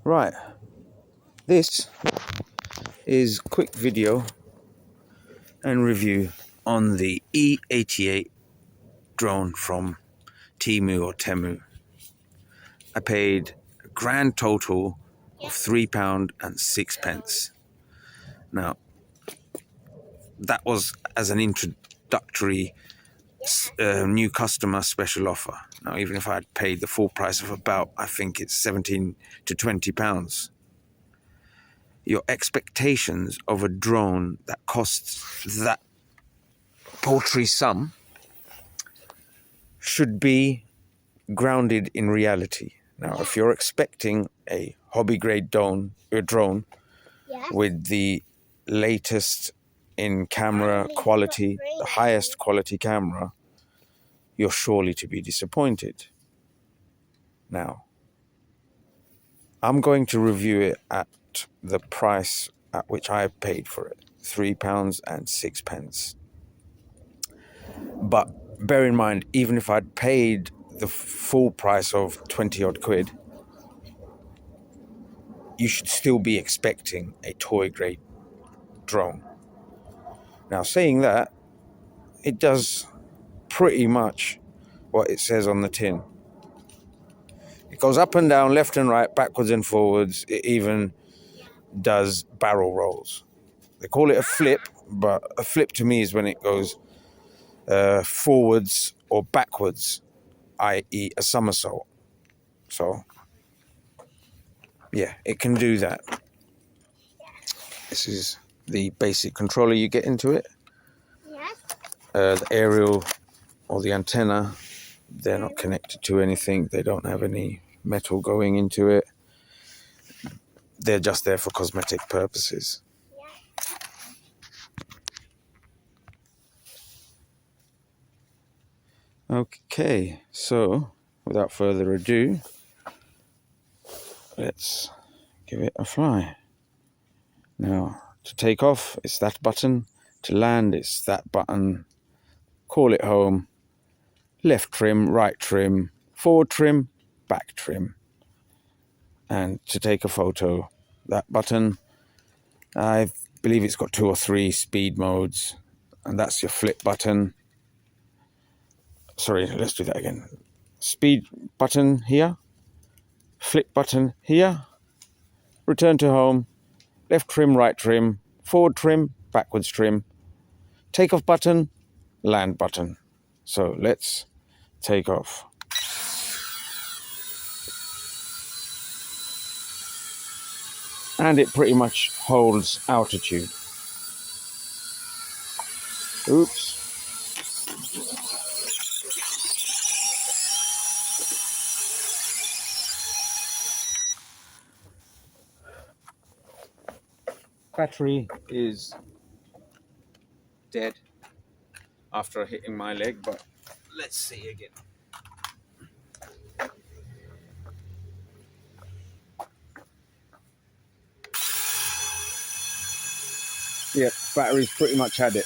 Right, this is quick video and review on the E88 drone from Temu or Temu. I paid a grand total of £3.06. Now, that was as an introductory new customer special offer. Now, even if I had paid the full price of about, I think it's £17 to £20, your expectations of a drone that costs that paltry sum should be grounded in reality. Now, if you're expecting a hobby grade drone with the latest in camera quality, the highest quality camera, you're surely to be disappointed. Now, I'm going to review it at the price at which I paid for it, £3.06. But bear in mind, even if I'd paid the full price of 20 odd quid, you should still be expecting a toy grade drone. Now, saying that, it does pretty much what it says on the tin. It goes up and down, left and right, backwards and forwards. It even does barrel rolls. They call it a flip, but a flip to me is when it goes forwards or backwards, i.e. a somersault. So, yeah, it can do that. This is the basic controller you get into it. The aerial or the antenna, they're not connected to anything. They don't have any metal going into it. They're just there for cosmetic purposes. Okay, so without further ado, let's give it a fly. Now, to take off, it's that button. To land, it's that button. Call it home. Left trim, right trim, forward trim, back trim. And to take a photo, that button. I believe it's got 2 or 3 speed modes. And that's your flip button. Sorry, let's do that again. Speed button here. Flip button here. Return to home. Left trim, right trim, forward trim, backwards trim. Take off button, land button. So let's take off. And it pretty much holds altitude. Oops. Battery is dead after hitting my leg, but let's see again. Yeah, battery's pretty much had it.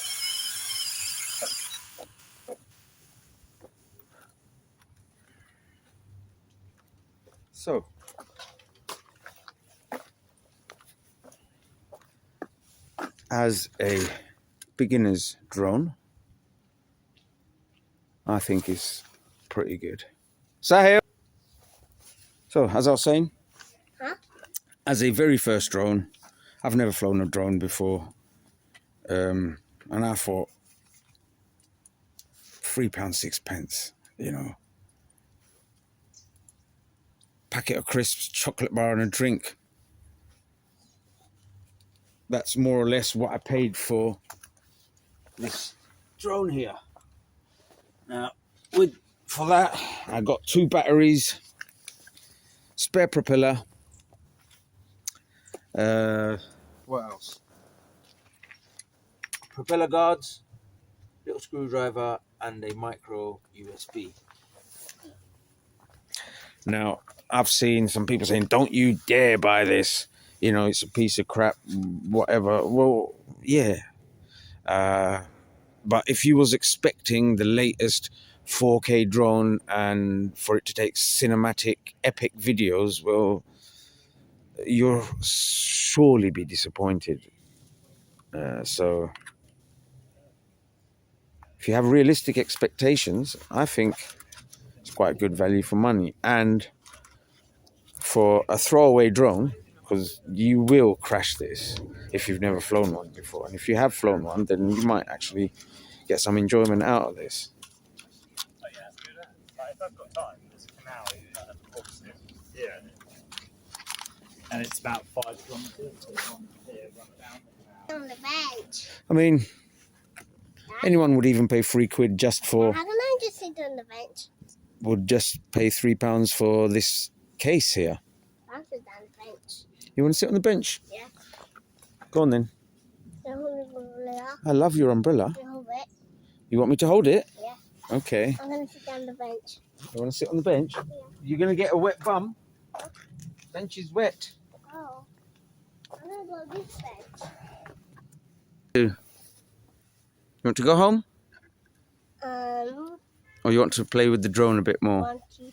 So, as a beginner's drone, I think it's pretty good. Sahil! So, as I was saying, as a very first drone, I've never flown a drone before. And I thought, £3.06, you know. Packet of crisps, chocolate bar and a drink. That's more or less what I paid for this drone here. Now, for that, I got 2 batteries, spare propeller, what else? Propeller guards, little screwdriver, and a micro USB. Now, I've seen some people saying, don't you dare buy this. You know, it's a piece of crap, whatever. Well, yeah. But if you was expecting the latest 4K drone and for it to take cinematic, epic videos, well, you'll surely be disappointed. So if you have realistic expectations, I think it's quite good value for money. And for a throwaway drone, because you will crash this if you've never flown one before. And if you have flown one, then you might actually get some enjoyment out of this. Oh yeah, let's do that. Like, if I've got time, there's a canal opposite. Yeah. And it's about 5 kilometres. So run down the canal. On the bench. I mean, anyone would even pay £3 just for. How can I just sit on the bench? Would just pay £3 for this case here. I'll sit on the bench. You want to sit on the bench? Yeah. Go on then. I love your umbrella. Hold it. You want me to hold it? Yeah. Okay. I'm going to sit on the bench. You want to sit on the bench? Yeah. You're going to get a wet bum? Bench is wet. Oh. I'm going to go this bench. You want to go home? Or you want to play with the drone a bit more? 1, 2,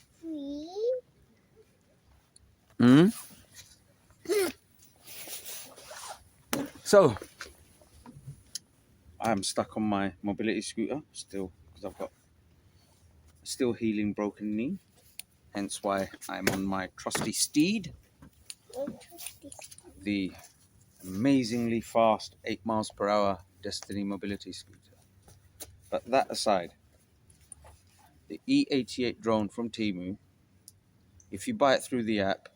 3. So, I'm stuck on my mobility scooter still because I've got a still healing broken knee. Hence why I'm on my trusty steed. The amazingly fast 8 miles per hour Destiny mobility scooter. But that aside, the E88 drone from Temu, if you buy it through the app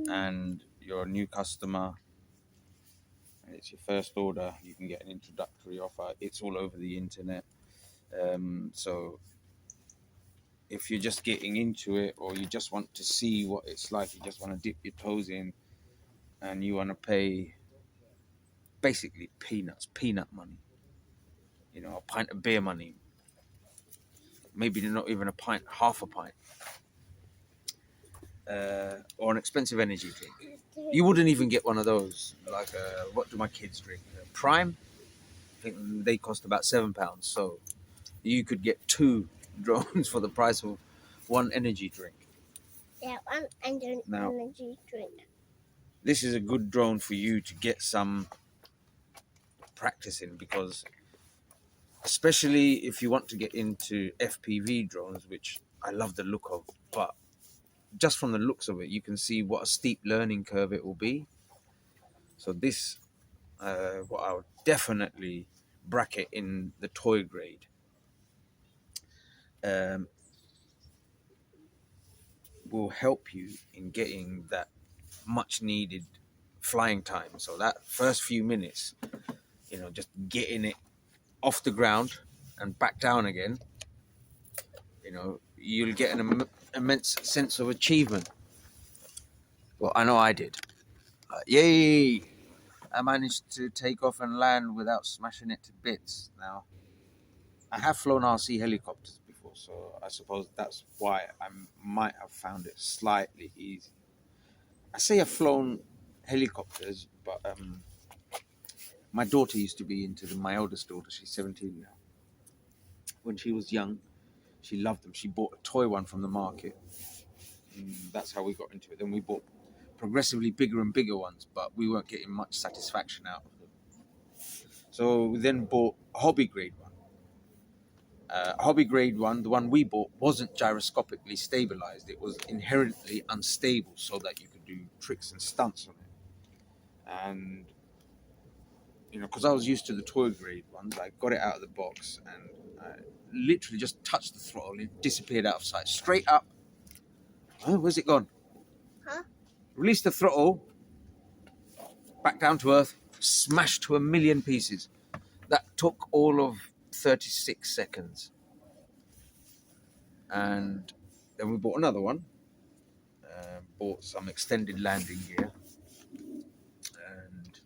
and you're a new customer and it's your first order, you can get an introductory offer. It's all over the internet. So if you're just getting into it, or you just want to see what it's like, you just want to dip your toes in, and you want to pay basically peanut money, you know, a pint of beer money, maybe not even a pint, half a pint, or an expensive energy drink. You wouldn't even get one of those, like, what do my kids drink? Prime? I think they cost about £7. So you could get 2 drones for the price of 1 energy drink. Yeah, one energy drink. This is a good drone for you to get some practice in, because especially if you want to get into FPV drones, which I love the look of, but just from the looks of it, you can see what a steep learning curve it will be. So this, what I would definitely bracket in the toy grade. Will help you in getting that much needed flying time. So that first few minutes, you know, just getting it off the ground and back down again, you know, you'll get an immense sense of achievement. Well, I know I did. Yay! I managed to take off and land without smashing it to bits. Now, I have flown RC helicopters before, so I suppose that's why I might have found it slightly easy. I say I've flown helicopters, but my daughter used to be into them. My oldest daughter, she's 17 now. When she was young, she loved them. She bought a toy one from the market. And that's how we got into it. Then we bought progressively bigger and bigger ones, but we weren't getting much satisfaction out of them. So we then bought a hobby grade one. Hobby grade one, the one we bought, wasn't gyroscopically stabilized. It was inherently unstable, so that you could do tricks and stunts on it. And you know, because I was used to the toy grade ones, I got it out of the box and I literally just touched the throttle and it disappeared out of sight. Straight up. Oh, where's it gone? Huh? Release the throttle, back down to earth, smashed to a million pieces. That took all of 36 seconds. And then we bought another one, bought some extended landing gear, and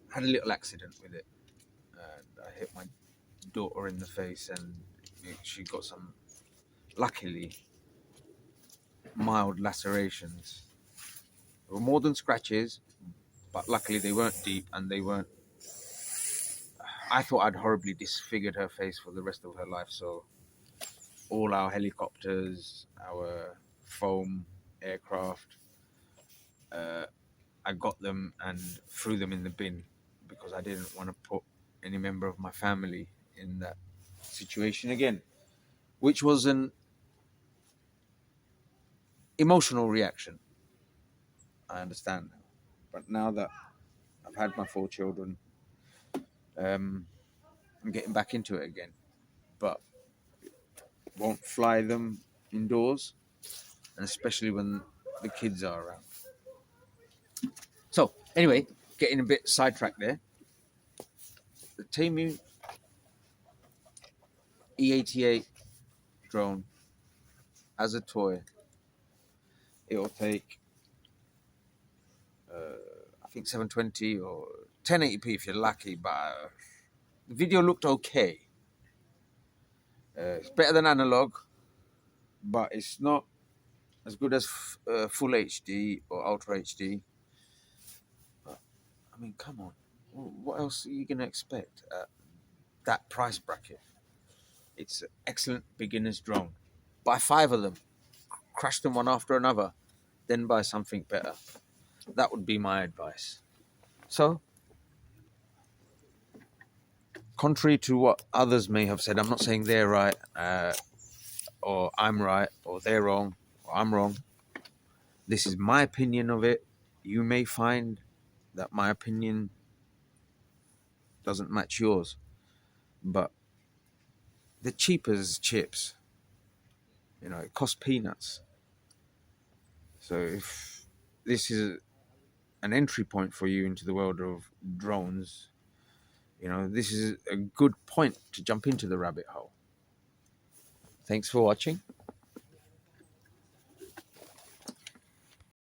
had a little accident with it. And I hit my daughter in the face, and she got some, luckily, mild lacerations. There were more than scratches, but luckily they weren't deep, and they weren't. I thought I'd horribly disfigured her face for the rest of her life. So all our helicopters, our foam aircraft, I got them and threw them in the bin because I didn't want to put any member of my family in that situation again, which was an emotional reaction. I understand now. But now that I've had my 4 children, I'm getting back into it again. But won't fly them indoors, and especially when the kids are around. So, anyway, getting a bit sidetracked there. The Temu E88 drone as a toy, it'll take I think 720 or 1080p if you're lucky, but the video looked okay. It's better than analog, but it's not as good as full HD or ultra HD. But I mean, come on, what else are you gonna expect at that price bracket? It's an excellent beginner's drone. Buy 5 of them, crash them one after another, then buy something better. That would be my advice. So, contrary to what others may have said, I'm not saying they're right, or I'm right, or they're wrong, or I'm wrong. This is my opinion of it. You may find that my opinion doesn't match yours, but they're cheap as chips. You know, it costs peanuts. So if this is an entry point for you into the world of drones, you know, this is a good point to jump into the rabbit hole. Thanks for watching.